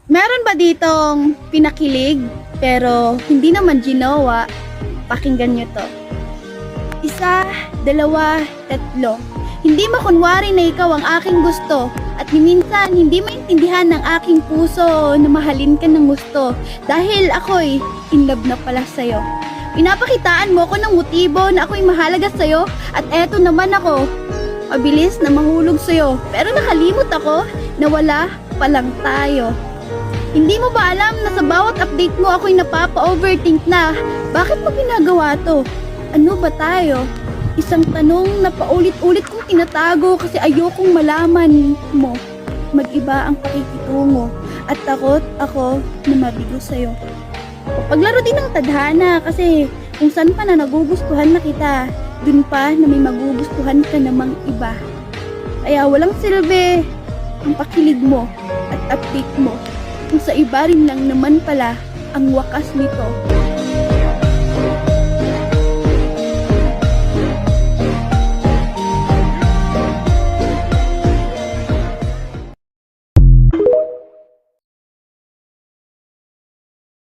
Meron ba ditong pinakilig pero hindi naman ginawa? Pakinggan nyo to. 1, 2, 3. Hindi makunwari na ikaw ang aking gusto at ni minsan hindi maintindihan ng aking puso na mahalin ka ng gusto dahil ako'y in love na pala sa'yo. Pinapakitaan mo ko ng motibo na ako'y mahalaga sa'yo at eto naman ako, mabilis na mahulog sa'yo pero nakalimot ako na wala palang tayo. Hindi mo ba alam na sa bawat update mo ako'y napapa-overthink na? Bakit mo ginagawa to? Ano ba tayo? Isang tanong na paulit-ulit kong tinatago kasi ayokong malaman mo. Mag-iba ang pakikitungo at takot ako na mabigo sa'yo. Paglaro din ng tadhana kasi kung saan pa na nagugustuhan na kita, dun pa na may magugustuhan ka namang iba. Kaya walang silbi ang pakilig mo at update mo kung sa iba rin lang naman pala ang wakas nito.